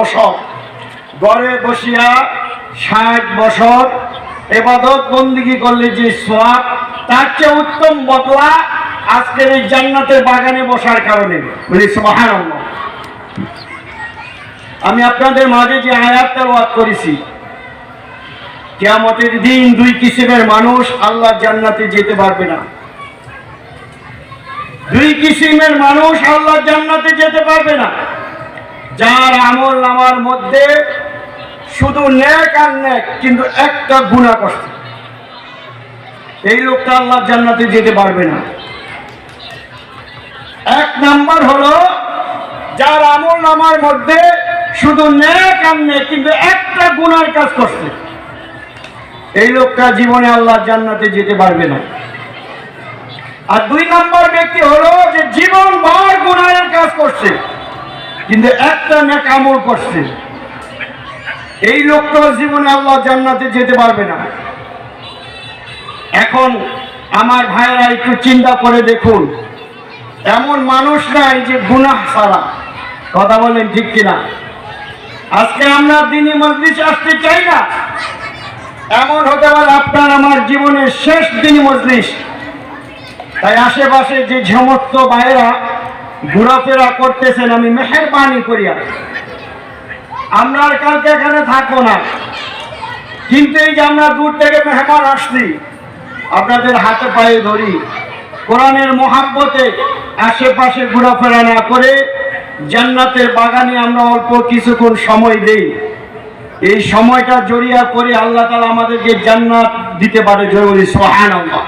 বছর ঘরে বসিয়া 60 বছর ইবাদত বন্দেগী করলে যে সওয়াব, তার চেয়ে উত্তম বদলা আজকের এই জান্নাতের বাগানে বসার কারণে। বলি সুবহানাল্লাহ। আমি আপনাদের মাঝে যে আয়াত তেলাওয়াত করেছি, কিয়ামতের দিন 2 কিসিমের মানুষ আল্লাহর জান্নাতে যেতে পারবে না। 2 কিসিমের মানুষ আল্লাহর জান্নাতে যেতে পারবে না। যার আমল নামার মধ্যে শুধু নেক আর নেক, কিন্তু একটা গুনাহ করছে, এই লোকটা আল্লাহর জান্নাতে যেতে পারবে না। 1 নাম্বার হলো যার আমল নামার মধ্যে শুধু নেক আর নেক, কিন্তু একটা গুনার কাজ করছে, এই লোকটা জীবনে আল্লাহর জান্নাতে যেতে পারবে না। আর 2 নাম্বার ব্যক্তি হলো যে জীবন ভর গুনাহের কাজ করছে, কিন্তু একটা নেক আমল করছে, এই লোকটা জীবনে আল্লাহর জান্নাতে যেতে পারবে না। এখন আমার ভাইরা একটু চিন্তা করে দেখুন, এমন মানুষ নাই যে গুনাহ ছাড়া। কথা বলেন ঠিক কিনা? আজকে আমরা দ্বীনি মজলিসে আসতে চাই না, এমন হতে পারে আপনার আমার জীবনের শেষ দ্বীনি মজলিস। তাই আশেপাশে যে সমস্ত ভাইরা ঘোরাফেরা করতেছেন, আমি মেহেরবানি করিয়া আমরা আর কালকে এখানে থাকবো না, কিন্তু এই যে আমরা দূর থেকে মেহমান আসছি, আপনাদের হাতে পায়ে ধরি, কোরআনের মহাব্বতে আশেপাশে ঘোরাফেরা না করে জান্নাতের বাগানে আমরা অল্প কিছুক্ষণ সময় দেই। এই সময়টা জড়িয়া করে আল্লাহ তাআলা আমাদেরকে জান্নাত দিতে পারে। জরুরি সুবহানাল্লাহ।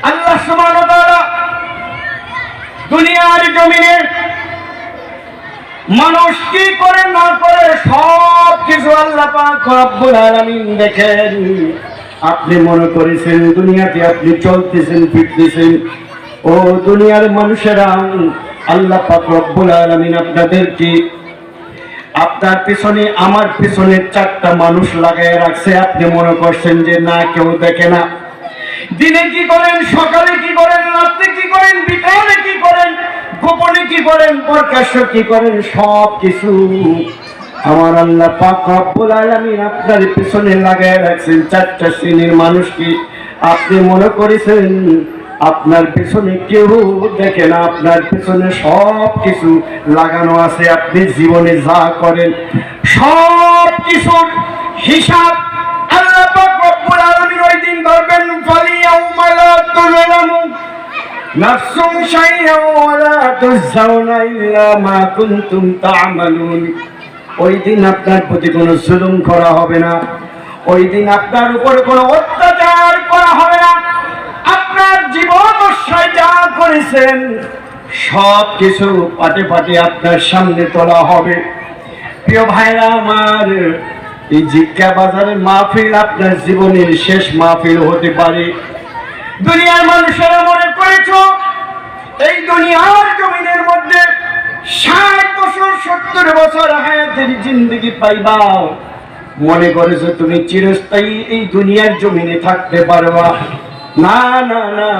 আল্লাহ সুবহানাহু ওয়া তাআলা দুনিয়ার জমিনে মানুষ কি করে না করে সব কিছু আল্লাহ পাক রব্বুল আলামিন দেখেন। আপনি মনে করেছেন দুনিয়াতে আপনি চলতেছেন ফিরতেছেন, ও দুনিয়ার মানুষেরা, আল্লাহ পাক রব্বুল আলামিন আপনাদেরকে আপনার পিছনে আমার পিছনে 4টা মানুষ লাগায় রাখছে। আপনি মনে করছেন যে না, কেউ দেখে না। দিনে কি করেন, সকালে কি করেন, রাতে কি করেন, বিকালে কি করেন, গোপনে কি করেন, প্রকাশ্য কি করেন, সব কিছু আমার আল্লাহ পাক রব্বুল আলামিন আপনার পিছনে লাগায় রাখছেন 4টা শ্রেণীর মানুষকে। আপনি মনে করেছেন আপনার পিছনে কেউ দেখে না, আপনার পিছনে সব কিছু লাগানো আছে। আপনি জীবনে যা করেন সব কিছুর হিসাব আল্লাহ পাক রব্বুল আলামিন ওই দিন ধরবেন। ফালিয়াউমা লা তুযলামু নাফসুন শাইআন ওয়া লা তুজজাউনা ইল্লা মা কুনতুম তা'মালুন। ওই দিন আপনার প্রতি কোনো জুলুম করা হবে না, ওই দিন আপনার উপরে কোনো অত্যাচার করা হবে না। আপনার জীবন যা করেছেন সব কিছু পাটে পাটে আপনার সামনে তোলা হবে। প্রিয় ভাইরা আমার, এই জিজ্ঞা বাজারের মাহফিল আপনার জীবনের শেষ মাহফিল হতে পারে। দুনিয়ার মানুষেরা মনে করেছ এই দুনিয়ার জমিনের মধ্যে 60 বছর 70 বছর হায়াতের জিন্দেগি পাইবা, মনে করেছো তুমি চিরস্থায়ী এই দুনিয়ার জমিনে থাকতে পারবা। না না না,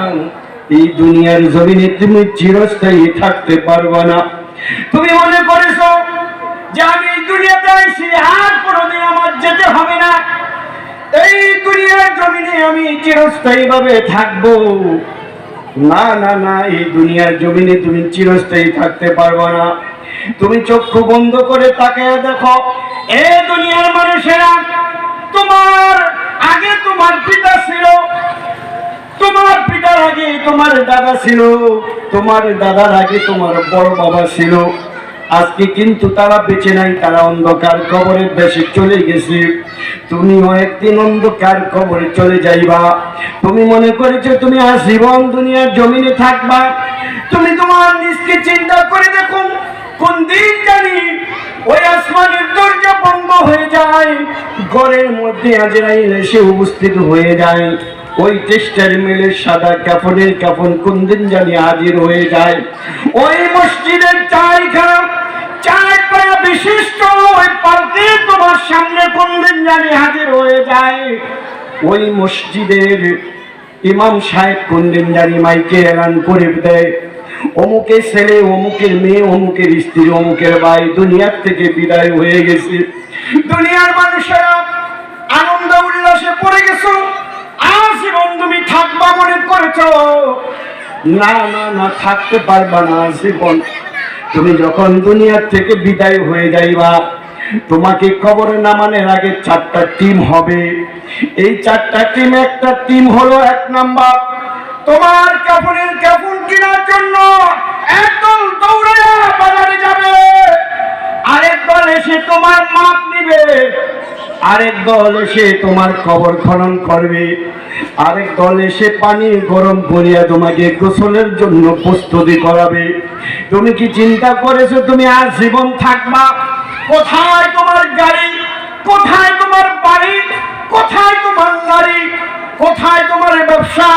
এই দুনিয়ার জমিনে তুমি চিরস্থায়ী থাকতে পারবা না। তুমি মনে করেছো যে আমি এই দুনিয়াতে আইছি আর কোনোদিন আমার যেতে হবে না, এই দুনিয়ার জমিনে আমি চিরস্থায়ী ভাবে থাকবো। না না না, এই দুনিয়ার জমিনে তুমি চিরস্থায়ী থাকতে পারবে না। তুমি চক্ষু বন্ধ করে তাকিয়ে দেখো, এই দুনিয়ার মানুষেরা, তোমার আগে তোমার পিতা ছিল, তোমার পিতার আগে তোমার দাদা ছিল, তোমার দাদার আগে তোমার বড় বাবা ছিল। আজকে কিন্তু তারা বেঁচে নাই, তারা অন্ধকার কবরের দেশে চলে গেছে। তুমিও একদিন অন্ধকার কবরে চলে যাইবা। তুমি মনে করেছো তুমি আজীবন দুনিয়ার জমিনে থাকবা। তুমি তোমার নিজকে চিন্তা করে দেখো, কোন দিন জানি ওই আসমানের দরজা বন্ধ হয়ে যায়, ঘরের মধ্যে আজরাইল এসে উপস্থিত হয়ে যায়। ওই টেস্টার মেলের সাদা কাফনের কাফন কোন দিন জানি হাজির হয়ে যায়। ওই মসজিদের চার পায়া বিশিষ্ট ওই পালকি তোমার সামনে কোন দিন জানি হাজির হয়ে যায়। ওই মসজিদের ইমাম সাহেব কোন দিন জানি মাইকে এলান করে দেয়, অমুকের ছেলে, অমুকের মেয়ে, অমুকের স্ত্রী, অমুকের ভাই দুনিয়ার থেকে বিদায় হয়ে গেছে। দুনিয়ার মানুষেরা আনন্দ উল্লাসে পড়ে গেছো, আজীবন তুমি থাকবা মনে করেছ। না না না, থাকতে পারবা না আজীবন। তুমি যখন দুনিয়ার থেকে বিদায় হয়ে যাইবা, তোমাকে কবরে নামানোর আগে 4টা টিম হবে। এই 4টা টিম, একটা টিম হলো 1 নাম্বার তোমার কাফনের কাফন কেনার জন্য একদল দৌড়াইয়া বাজারে যাবে, আরেক দল এসে তোমার মাপ নিবে, আরেক দল এসে তোমার কবর খনন করবে, আরেক দল এসে পানি গরম করিয়া তোমাকে গোসলের জন্য প্রস্তুতি করাবে। তুমি কি চিন্তা করেছো তুমি আজীবন থাকবা? কোথায় তোমার গাড়ি, কোথায় তোমার বাড়ি, কোথায় তোমার নারী, কোথায় তোমার ব্যবসা,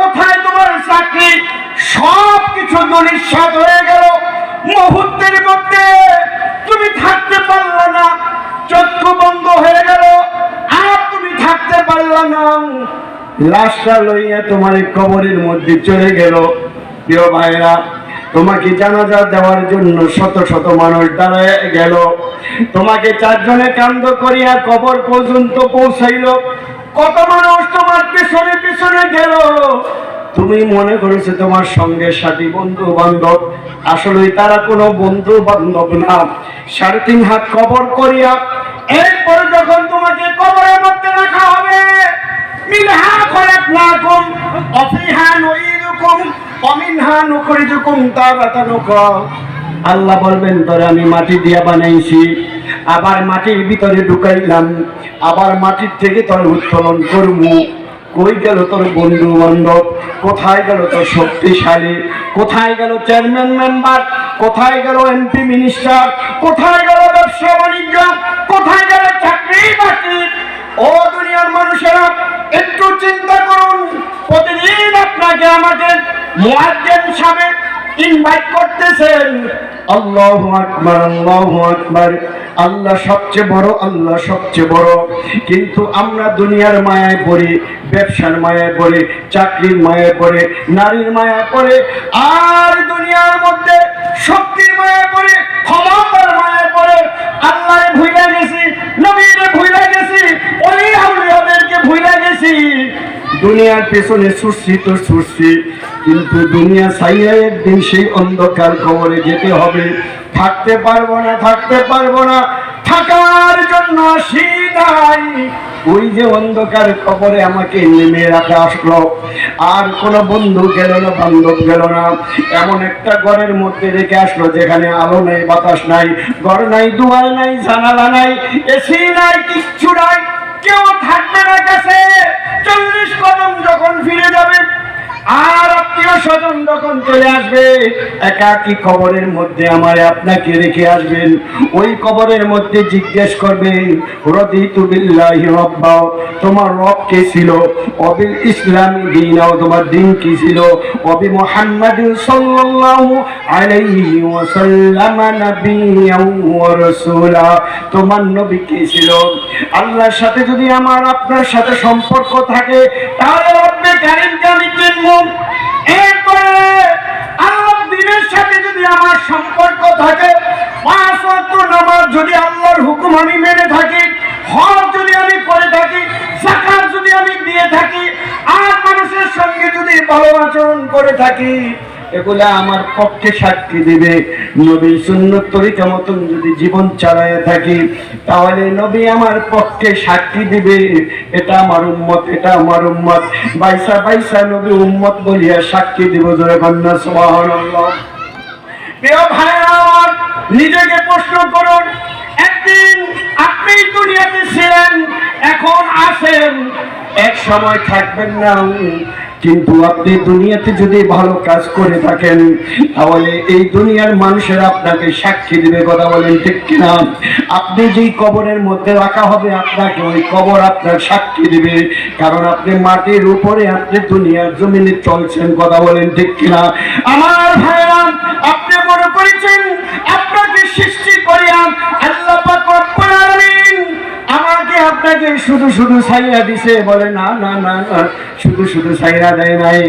কোথায় তোমার চাকরি? সব কিছু ধূলিসাৎ হয়ে গেল মুহূর্তের মধ্যে। তুমি থাকতে পারলা না, চক্ষু বন্ধ হয়ে গেল, আর তুমি থাকতে পারলা না। লাশটা লইয়া তোমার কবরের মধ্যে চলে গেল। প্রিয় ভাইরা, তোমাকে জানাজা দেওয়ার জন্য শত শত মানুষ দাঁড়ায় গেল, তোমাকে 4 জনে কান্দ করিয়া কবর পর্যন্ত পৌঁছাইল। কত মানুষ তোমার পিছনে পিছনে গেল। তুমি মনে করেছো তোমার সঙ্গে সাথী বন্ধু বান্ধব, আসলে তারা কোনো বন্ধু বান্ধব না। 3.5 হাত কবর করিয়া এরপর যখন তোমাকে কবরের মধ্যে রাখা হবে, মিনহা খলাকনাকুম ওয়া ফিহা নুঈদুকুম ওয়া মিনহা নুখরিজুকুম তারাতান উখরা। আল্লাহ বলবেন, তোরে আমি মাটি দিয়া বানাইছি, আবার মাটির ভিতরে ঢুকাইলাম, আবার মাটির থেকে তোর উত্তোলন করবো। কই গেল তোর বন্ধু বান্ধব? কোথায় গেল তোর শক্তিশালী? কোথায় গেল চেয়ারম্যান মেম্বার? কোথায় গেল এমপি মিনিস্টার? কোথায় গেল ব্যবসা বাণিজ্য? কোথায় গেল চাকরি বাকরি? ও দুনিয়ার মানুষেরা, একটু চিন্তা করুন। প্রতিদিন আপনাকে আমাদের মুয়াজ্জিন সাহেব ইনভাইট করতেছেন, আল্লাহু আকবার, আল্লাহু আকবার, আল্লাহ সবচেয়ে বড়, আল্লাহ সবচেয়ে বড়। কিন্তু আমরা দুনিয়ার মায়ায় পড়ি, ব্যবসার মায়ায় পড়ে, চাকরির মায়ায় পড়ে, নারীর মায়ায় পড়ে, আর দুনিয়ার মধ্যে শক্তির মায়ায় পড়ে, ক্ষমতার মায়ায় পড়ে। আল্লাহরে ভুইলা গেছি, নবীরে ভুইলা গেছি, ওলি আউলিয়াদেরকে ভুইলা গেছি। দুনিয়ার পেছনে ছুটছি তো ছুটছি, কিন্তু দুনিয়া ছাইয়া একদিন সেই অন্ধকার কবরে যেতে হবে। থাকতে পারবো না, থাকতে পারবো না, থাকার জন্য আসি নাই। ওই যে অন্ধকার কবরে আমাকে নেমে রাখা আসলো, আর কোনো বন্ধু গেল না, বান্ধব গেল না, এমন একটা ঘরের মধ্যে রেখে আসলো যেখানে আলো নেই, বাতাস নাই, ঘর নাই, দুয়ার নাই, জানালা নাই, এসি নাই, কিচ্ছু নাই, কেউ থাকবে না কাছে। 40 কদম যখন ফিরে যাবে, আর আত্মীয় স্বজন যখন চলে আসবে, একাকী কবরের মধ্যে আমারে আপনাকে রেখে আসবেন। ওই কবরের মধ্যে জিজ্ঞেস করবেন, রাদিতু বিল্লাহি রাব্বা, তোমার রব কে ছিল? অবিল ইসলামি দীনাও, তোমার দিন কি ছিল? অবি মুহাম্মাদিন সাল্লাল্লাহু আলাইহি ওয়াসাল্লাম নবিয়্যান ওয়া রাসূলা, তোমার নবী কে ছিল? আল্লাহর সাথে যদি আমার আপনার সাথে সম্পর্ক থাকে, তাহলে রব্বে কারীমকে আমি চিনব। এরপরে আল্লাহর দ্বীনের সাথে যদি আমার সম্পর্ক থাকে, 5 ওয়াক্ত নামাজ যদি আল্লাহর হুকুম আমি মেনে থাকি, হজ যদি আমি করে থাকি, যাকাত যদি আমি দিয়ে থাকি, আর মানুষের সঙ্গে যদি ভালো আচরণ করে থাকি, এগুলা আমার পক্ষে সাক্ষী দিবে। নবী সুন্নত তরিকা মতন যদি জীবন চালায় থাকি, তাহলে নবী আমার পক্ষে সাক্ষী দিবে, এটা আমার উম্মত, এটা আমার উম্মত। বাইসা বাইসা নবী উম্মত বলিয়া সাক্ষী দিব। জোরে কন্যা সুবহানাল্লাহ। প্রিয় ভাইরা, নিজেকে প্রশ্ন করুন, একদিন আপনি দুনিয়াতে ছিলেন, এখন আছেন, এক সময় থাকবেন না। কিন্তু আপনি দুনিয়াতে যদি ভালো কাজ করে থাকেন, তাহলে এই দুনিয়ার মানুষের আপনাকে সাক্ষী দিবে। কথা বলেন ঠিক কিনা? আপনি যেই কবরের মধ্যে রাখা হবে, আপনাকে ওই কবর আপনার সাক্ষী দিবে, কারণ আপনি মাটির উপরে, আপনি দুনিয়ার জমিনে চলছেন। কথা বলেন ঠিক কিনা? আমার ভাইরা, আপনি মনে করেছেন আপনাকে সৃষ্টি করিয়া আল্লাহ পাক রব্বুল আলামিন আমাকে আপনাকে শুধু শুধু ছাইয়া দিছে? বলে না না না না, শুধু শুধু ছাইয়া দেয় নাই।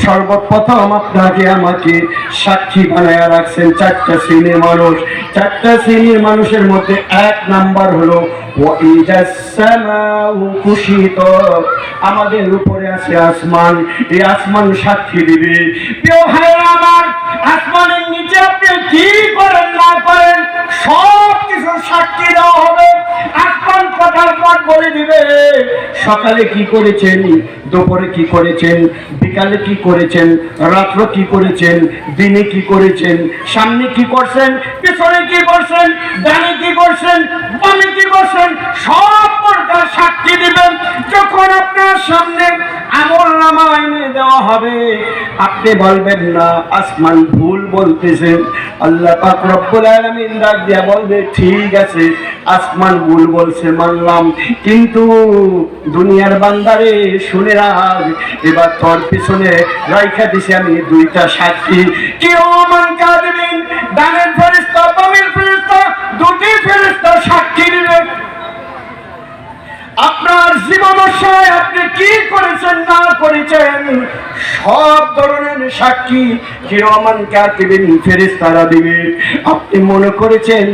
সর্বপ্রথম আপনাকে আমাকে সাক্ষী বানায়া রাখছেন চারটা শ্রেণীর মানুষ। চারটা শ্রেণীর মানুষের মধ্যে এক নাম্বার হলো আমাদের উপরে আছে আসমান, এই আসমান সাক্ষী দিবে। প্রিয় ভাইরা আমার, আসমানের নিচে আপনি কি করেন না করেন সব কিছু সাক্ষী দেওয়া হবে। আসমান কথার পর বলে দিবে সকালে কি করেছেন, দুপুরে কি করেছেন, বিকালে কি করেছেন, রাত্র কি করেছেন, দিনে কি করেছেন, সামনে কি করছেন, পিছনে কি করছেন, ডানে কি করছেন, বামে কি করছেন, সব প্রকার সাক্ষী দিবেন। যখন আপনার সামনে আমলনামা এনে দেওয়া হবে, আপনি বলবেন না আসমান ভুল বলতেছেন। আল্লাহ পাক রব্বুল আলামিন ডাক দিয়া বলবে ঠিক আছে, আসমান ভুল বলছে মানলাম, কিন্তু দুনিয়ার বান্দারে শুনে রাখ, এবার তোর পিছনে রাইখা দিছি আমি দুইটা সাক্ষী। কিয়ামান কাদিবিন, ডানের ফেরেশতা বামের ফেরেশতা, দুটি ফেরেশতা সাক্ষী দিবে আপনার জীবদ্দশায় আপনি কি করেছেন না করেছেন সব ধরনের সাক্ষী কিরামান কাতিবিন ফেরেশতারা দিবে। আপনি মনে করেছেন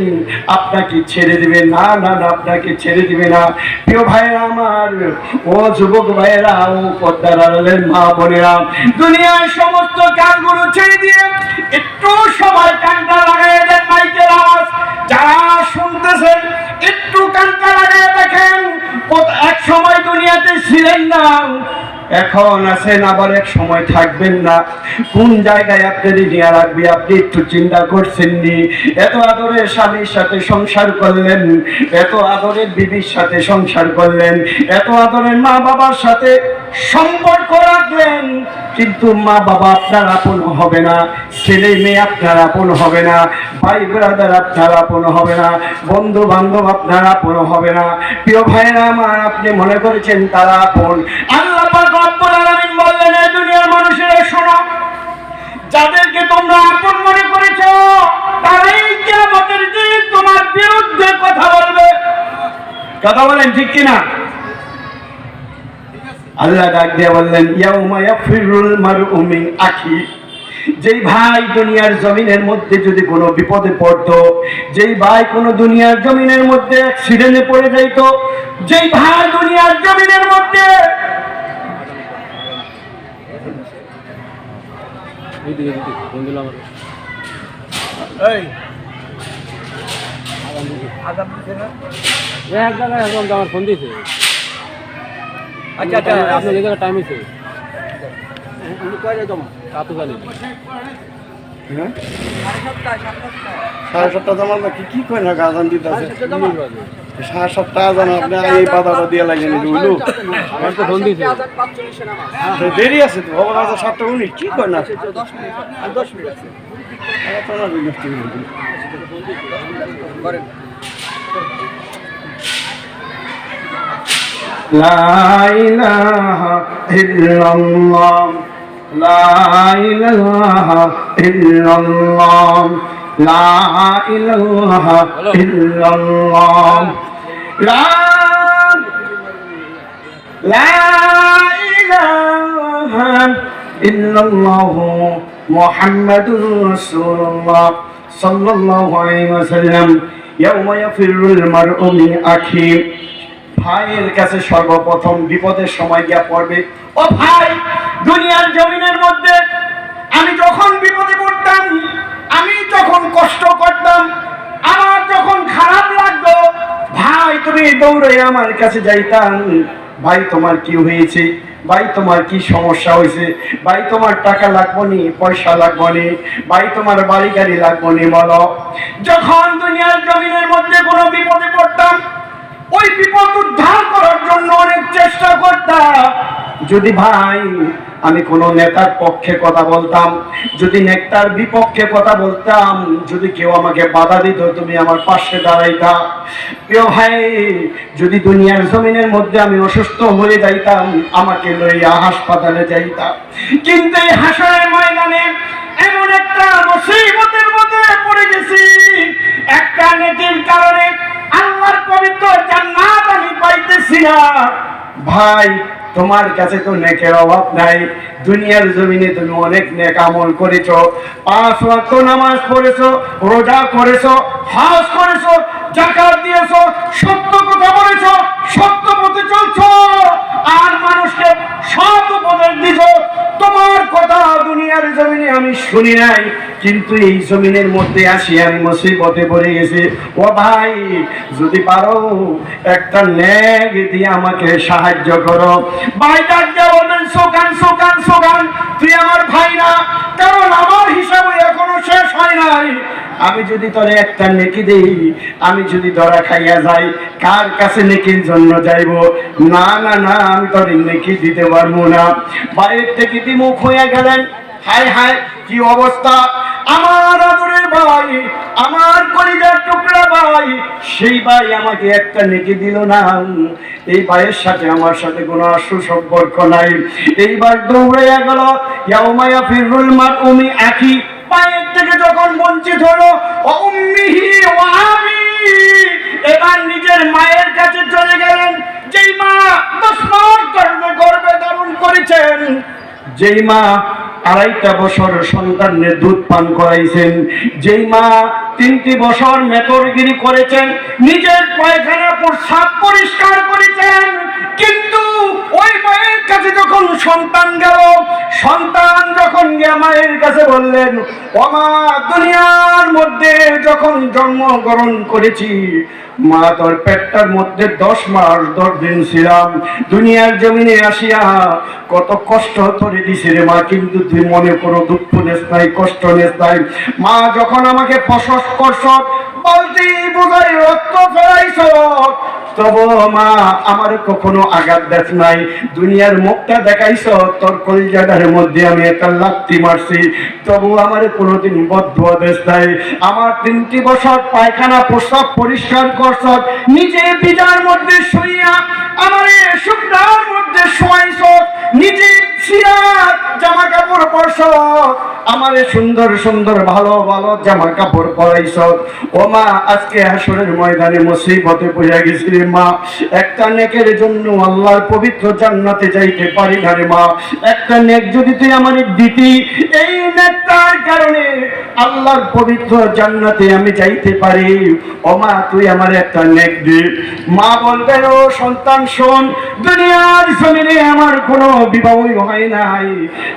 আপনাকে ছেড়ে দিবে? না না না, আপনাকে ছেড়ে দিবে না। প্রিয় ভাইরা আমার, ও যুবক ভাইরা, ও পর্দার আড়ালের মা বোনেরা, দুনিয়ার সমস্ত কাজগুলো ছেড়ে দিয়ে একটু সময় কানটা লাগাই দেন। মাইকের আওয়াজ যারা শুনতেছেন একটু কানটা লাগাই দেখেন। এক সময় দুনিয়াতে ছিলেন না, এখন আছেন, আবার এক সময় থাকবেন না। কোন জায়গায় আপনাদের নিয়ে রাখবে আপনি একটু চিন্তা করছেন নি? এত আদরের স্বামীর সাথে সংসার করলেন, এত আদরের বিবির সাথে সংসার করলেন, এত আদরের মা বাবার সাথে সম্পর্ক রাখলেন, কিন্তু মা বাবা আপনার আপন হবে না, ছেলে মেয়ে আপনার আপন হবে না, ভাই ব্রাদার আপনার আপন হবে না, বন্ধু বান্ধব আপনার আপন হবে না। প্রিয় ভাইরা আমার, আপনি মনে করেছেন তারা আপন। আল্লাহ পাক রব্বুল আলামিন বললেন, এই দুনিয়ার মানুষেরা শোনো, যাদেরকে তোমরা আপন মনে করেছো তারাই কিয়ামতের দিন তোমার বিরুদ্ধে কথা বলবে। কথা বলেন ঠিক কিনা? আল্লাহ ডাক দিয়ে বললেন, ইয়াউমা ইয়াফিরুল মারউ মিন আখি, যেই ভাই দুনিয়ার জমিনের মধ্যে যদি কোনো বিপদে পড়তো, যেই ভাই কোনো দুনিয়ার জমিনের মধ্যে অ্যাক্সিডেন্টে পড়ে যাইত, যেই ভাই দুনিয়ার জমিনের মধ্যে আমার ফোন দিয়েছে। আচ্ছা আচ্ছা, আপনার জায়গায় টাইম আছে সাড়ে সাতটা জমা নাকি কি কয় না গাজান দিতে আছে সাড়ে সাতটা আজান আপনি এই বাধাটা দিয়ে লাগেন আমার তো ফোন দিয়েছে। দেরি আছে তো বাবা, 7:19 কি কয় না 10 মিনিট আছে। লা ইলাহা ইল্লাল্লাহ, লা ইলাহা ইল্লাল্লাহ, লা ইলাহা ইল্লাল্লাহ, লা ইলাহা ইল্লাল্লাহ মুহাম্মাদুর রাসূলুল্লাহ সাল্লাল্লাহু আলাইহি ওয়াসাল্লাম। ইয়াউমা ইয়াফিরুল মারউ মিন আখি, ভাইয়ের কাছে সর্বপ্রথম বিপদের সময় গিয়া পড়বে, ও ভাই দুনিয়ার জমিনের মধ্যে আমি যখন বিপদে পড়তাম, আমি যখন কষ্ট করতাম, আমার যখন খারাপ লাগতো, ভাই তুমি দৌড়ে আমার কাছে যাইতাম, ভাই তোমার কি হয়েছে, ভাই তোমার কি সমস্যা হয়েছে, ভাই তোমার টাকা লাগবো নি, পয়সা লাগবো নি, ভাই তোমার বাড়ি গাড়ি লাগবো নি বলো। যখন দুনিয়ার জমিনের মধ্যে কোনো বিপদে পড়তাম, ওই বিপদ উদ্ধার করার জন্য অনেক চেষ্টা করতাম। যদি ভাই আমি কোনো নেতার পক্ষে কথা বলতাম, যদি নেতার বিপক্ষে কথা বলতাম, যদি কেউ আমাকে বাধা দিত, তুমি আমার পাশে দাঁড়াইতা। প্রিয় ভাই, যদি দুনিয়ার জমিনের মধ্যে আমি অসুস্থ হয়ে যাইতাম, আমাকে লইয়া হাসপাতালে যাইতাম, কিন্তু এই হাসরের ময়দানে এমন একটা মুসিবতের মধ্যে পড়ে গেছি, একটা নেকির কারণে আল্লাহর পবিত্র জান্নাত আমি পাইতেছি, না। ভাই তোমার কাছে তো নেকের অভাব নাই, দুনিয়ার জমিনে তুমি অনেক নেক আমল করেছো, 5 ওয়াক্ত নামাজ পড়েছো, রোজা করেছো, হজ করেছো, যাকাত দিয়েছো, সত্য কথা বলেছো, সত্য পথে চলছো, আর মানুষকে সৎ উপদেশ দিছো। তোমার কথা দুনিয়ার জমিনে আমি শুনি নাই, কিন্তু এই জমিনের মধ্যে আসি আমি মুসিবতে পড়ে গেছি। ও ভাই যদি পারো একটা নেক দিয়ে আমাকে সাহায্য করো। ভাই ডাক দিয়ে বলবেন সোকান সোকান সোকান, তুই আমার ভাই না, কারণ আমার হিসাব এখনো শেষ হয় নাই। আমি যদি তোরে একটা নেকি দেই, আমি যদি ধরা খাইয়া যাই, কার কাছে নেকির জন্য যাইব? না না না, আমি তোরে নেকি দিতে পারবো না। বাইরের থেকে বিমুখ হয়ে গেলেন। হায় হায় কি অবস্থা! আমার আদরের ভাই, আমার কলিজার টুকরা ভাই, সেই ভাই আমাকে একটা নেকি দিল না। এই ভাইয়ের সাথে আমার সাথে কোনো সুসম্পর্ক নাই। এইবার দৌড়াইয়া গেল। ইয়াউমা ইয়াফিরুল মারউ মিন আখি, পায়ের থেকে যখন বঞ্চিত হলো, উম্মিহি ওয়া আবি, এবার নিজের মায়ের কাছে চলে গেলেন। যেই মা 10 মাস গর্ভে ধারণ করেছেন, যেই মা 2.5 বছর সন্তানের দুধ পান করাইছেন, যেই মা 3 বছর মেথরগিরি করেছেন, নিজের পায়খানা প্রস্রাব পরিষ্কার করেছেন, কিন্তু ওই মায়ের কাছে যখন সন্তান গেল, সন্তান যখন গিয়ে মায়ের কাছে বললেন, ও মা, দুনিয়ার মধ্যে যখন জন্মগ্রহণ করেছি, মা তোর পেটটার মধ্যে 10 মাস 10 দিন ছিলাম, দুনিয়ার জমিনে আসিয়া কত কষ্ট তোরে দিছি রে মা, কিন্তু তুই মনে করো দুঃখ নেস নাই, কষ্ট নেস নাই। মা যখন আমাকে প্রশস্ত করছ, বলতে বোঝাই রক্ত ফেরাইছ, তবু মা আমার কখনো আঘাত দেখ নাই, দুনিয়ার মুখটা দেখাইছ, তোর কলিজাটার মধ্যে আমি একটা লাথি মারছি, তবু আমার কোনোদিন বদদুয়া দেশ নাই। আমার 3 বছর পায়খানা প্রস্রাব পরিষ্কার করছ, নিজে বিজার মধ্যে শুইয়া আমার শুকনার মধ্যে শোয়াইছ, নিজে সিরাত জামা কাপড় পরছ, আমারে সুন্দর সুন্দর ভালো ভালো জামা কাপড় পরাইছ। ও মা, আজকে হাসরের ময়দানে মুসিবতে পড়ে গেছি রে মা, একটা নেকের জন্য আল্লাহর পবিত্র জান্নাতে যাইতে পারি না রে মা। একটা নেক যদি তুই আমারে দিতি, এই নেকটার কারণে আল্লাহর পবিত্র জান্নাতে আমি যাইতে পারি। ও মা, তুই আমারে একটা নেক দে। মা বলবেন, ও সন্তান শোন, দুনিয়ার জমিনে আমার কোনো বিবাহই হয় নাই,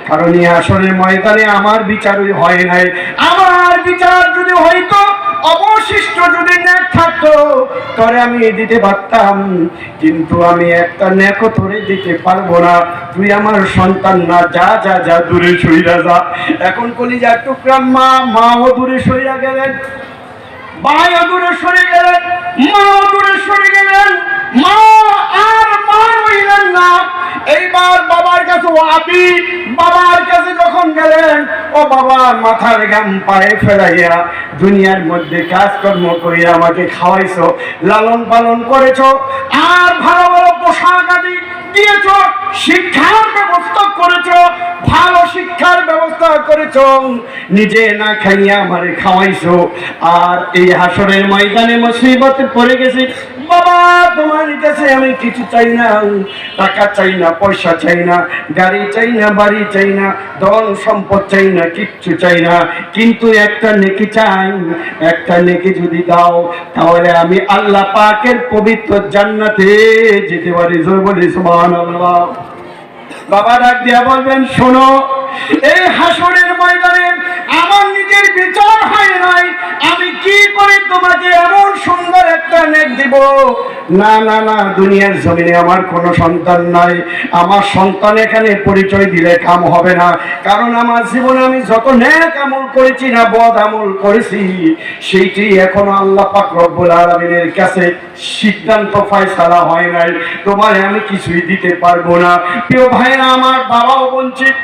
কারণ এই হাসরের ময়দানে আমার বিচারই হয় নাই। আমার বিচার যদি হইতো, অবশিষ্ট যদি নেক থাকতো, তোরে আমি দিতে পারতাম, কিন্তু আমি একটা নেকও তোরে দিতে পারবো না। তুই আমার সন্তান না, যা যা যা, দূরে সইরা যা। এখন কলিজার টুকরা মা, মাও দূরে সইরা গেলেন, ভাইও দূরে সরে গেলেন, মাও দূরে সরে গেলেন, মা আর মা রইলেন না। এইবার বাবার কাছে আবি, বাবার কাছে যখন গেলেন, ও বাবা, মাথার ঘাম পায়ে ফেলাইয়া দুনিয়ার মধ্যে কাজকর্ম করিয়া আমাকে খাওয়াইছো, লালন পালন করেছো, আর ভালো ভালো পোশাক আদি দিয়েছ, শিক্ষার ব্যবস্থা করেছো, ভালো শিক্ষার ব্যবস্থা করেছো, নিজে না খাইয়া আমারে খাওয়াইছো, আর এই হাসরের ময়দানে মুসিবতে পড়ে গেছি। বাবা, তোমার কাছে আমি কিছু চাই না, টাকা চাই না, পয়সা চাই না, গাড়ি চাই না, বাড়ি চাই না, ধন সম্পদ চাই না, কিচ্ছু চাই না, কিন্তু একটা নেকি চাই। একটা নেকি যদি দাও, তাহলে আমি আল্লাহ পাকের পবিত্র জান্নাতে যেতে পারি। জোরে বলি সুবহানাল্লাহ। বাবা ডাক দিয়া বলবেন, শোনো, এই হাসরের ময়দানে আমার নিজের বিচার হয় নাই, আমি কি করে তোমাকে এমন সুন্দর একটা নেক দিব? না না না, দুনিয়ার জমিনে আমার কোনো সন্তান নাই, আমার সন্তান এখানে পরিচয় দিলে কাম হবে না, কারণ আমার জীবনে আমি যত নেক আমল করেছি না বদ আমল করেছি, সেইটি এখনো আল্লাহ পাক রব্বুল আলামিনের কাছে সিদ্ধান্ত ফয়সালা হয় নাই, তোমারে আমি কিছুই দিতে পারবো না। প্রিয় ভাইরা, আমার বাবাও বঞ্চিত।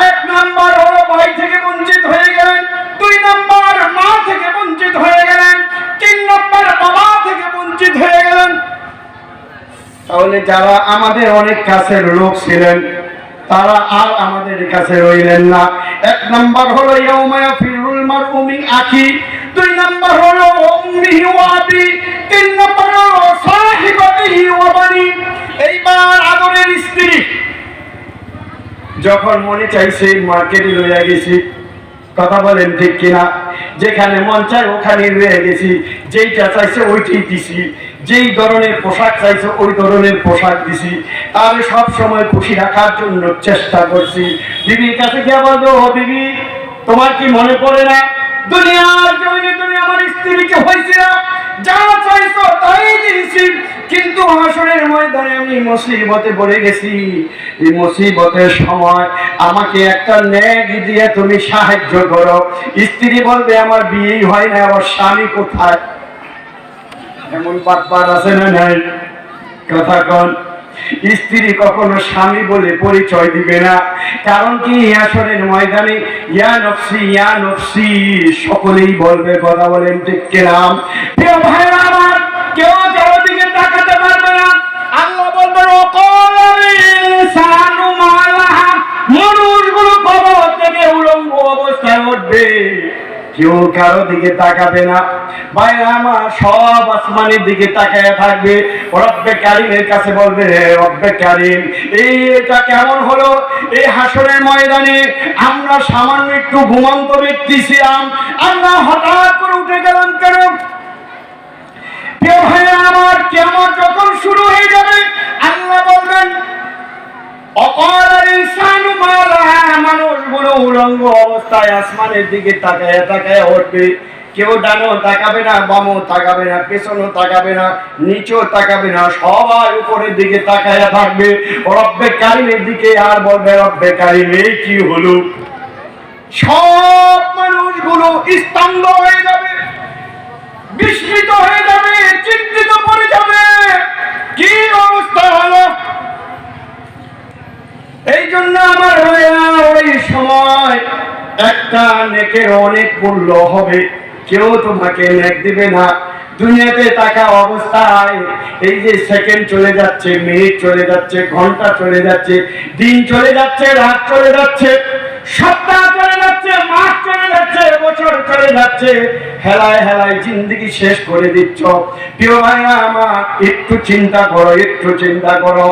1 নাম্বার হলো ভাই থেকে বঞ্চিত হয়ে গেলেন, 2 নাম্বার মা থেকে বঞ্চিত হয়ে গেলেন, 3 নাম্বার বাবা থেকে বঞ্চিত হয়ে গেলেন। তাহলে যারা আমাদের অনেক কাছের লোক ছিলেন, তারা আর আমাদের কাছে রইলেন না। 1 নাম্বার হলো ইয়াউমা ইয়াফিরুল মারউ মিন আখি, 2 নাম্বার হলো উম্মিহি ওয়া আবি, তিন নম্বর সাহিবাতিহি ওয়া বানি, এইবার আদরের স্ত্রী যখন মনে চাইছে মার্কেটে লইয়া গেছি, কথা বলেন ঠিক কিনা, যেখানে মন চায় ওখানে রয়ে গেছি, যেইটা চাইছে ওইটাই দিছি, যেই ধরনের পোশাক চাইছে ওই ধরনের পোশাক দিছি, আর সব সময় খুশি রাখার জন্য চেষ্টা করছি। বিবির কাছে গিয়ে বলবো, ও বিবি, তোমার কি মনে পড়ে না দুনিয়ার জমিনে তুমি আমার স্ত্রীকে হয়েছিল, যা চাইছো তাই দিয়েছি, কিন্তু হাসরের ময়দানে আমি মুসিবতে পড়ে গেছি। এই মুসিবতের সময় আমাকে একটা নেক দিয়ে তুমি সাহায্য করো। স্ত্রী বলবে, আমার বিয়েই হয় না, আমার স্বামী কোথায়? এমন বাটপার আছে না নাই? কথা কন। স্ত্রী কখনো স্বামী বলে পরিচয় দিবে না, কারণ কি হাসরের ময়দানে ইয়া নফসি সকলেই বলবে, কথা বলেন ঠিক কিনা? প্রিয় ভাইরা আমার, কেউ কারো দিকে তাকাতে পারবে না। আল্লাহ বলবেন, ওয়াকাল ইনসানু মা লাহা, মানুষগুলো কবর থেকে উলঙ্গ অবস্থায় উঠবে, কেউ কারো দিকে তাকাবে না। ভাইরা আমার, সব আসমানের দিকে তাকায় থাকবে। রব্বে কারিমের কাছে বলবে, হে রব্বে কারিম, এটা কেমন হলো? এই হাসরের ময়দানে আমরা সামান্য একটু ঘুমন্ত ব্যক্তি ছিলাম, আমরা হঠাৎ করে উঠে গেলাম কেন? প্রিয় ভাইরা আমার, কিয়ামত যখন শুরু হয়ে যাবে, আল্লাহ বলবেন, অকাল ইনসানু মা লাহা, মানুষগুলো উলঙ্গ অবস্থায় আসমানের দিকে তাকায় তাকায় উঠবে। কেউ ডানও তাকাবে না, বামও তাকাবে না, পেছনও তাকাবে না, নিচেও তাকাবে না, সবাই উপরের দিকে তাকায় থাকবে রব্বে কারিমের দিকে, আর বলবে, রব্বে কারিম, এই কি হলো? সব মানুষগুলো স্তব্ধ হয়ে যাবে, বিস্মিত হয়ে যাবে, চিন্তিত পড়ে যাবে, কি অবস্থা হলো? এই জন্য আমার ভাইয়া, ওই সময় একটা নেকের অনেক মূল্য হবে, কেউ তোমাকে নেক দিবে না। দুনিয়াতে থাকা অবস্থায় এই যে সেকেন্ড চলে যাচ্ছে, মিনিট চলে যাচ্ছে, ঘন্টা চলে যাচ্ছে, দিন চলে যাচ্ছে, রাত চলে যাচ্ছে, সপ্তাহ চলে যাচ্ছে, মাস চলে যাচ্ছে, বছর চলে যাচ্ছে, হেলায় হেলায় জিন্দগি শেষ করে দিচ্ছ। প্রিয় ভাইরা আমার, একটু চিন্তা করো, একটু চিন্তা করো।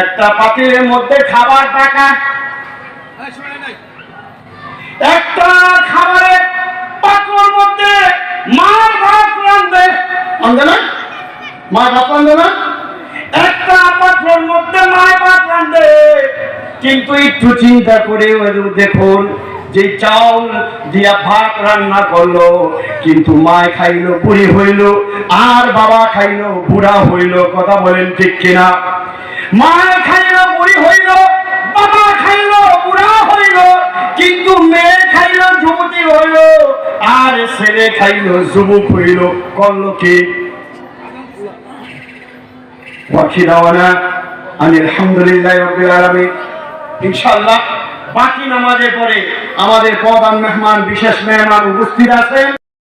একটা পাতিলের মধ্যে খাবার টাকা, একটা খাবারের পাত্রের মধ্যে মা ভাত রাঁধে, আনবে না? মা ভাত রাঁধে না? একটা পাত্রের মধ্যে মা ভাত রাঁধে, কিন্তু একটু চিন্তা করে দেখুন, যে চাউল দিয়া ভাত রান্না করলো, কিন্তু মা খাইলো, বুড়ি হইল, আর বাবা খাইলো, বুড়া হইল, কথা বলেন ঠিক কিনা? মা খাইলো, বুড়ি হইল, বাবা খাইলো, বুড়া হইল, কিন্তু মেয়ে খাইলো, যুবতী হইল, আর ছেলে খাইলো, যুবক হইল। করলো কি? বাকি দাওয়ানা আলহামদুলিল্লাহ রাব্বিল আলামিন। ইনশাআল্লাহ বাকি নামাজের পরে আমাদের প্রধান মেহমান, বিশেষ মেহমান উপস্থিত আছেন।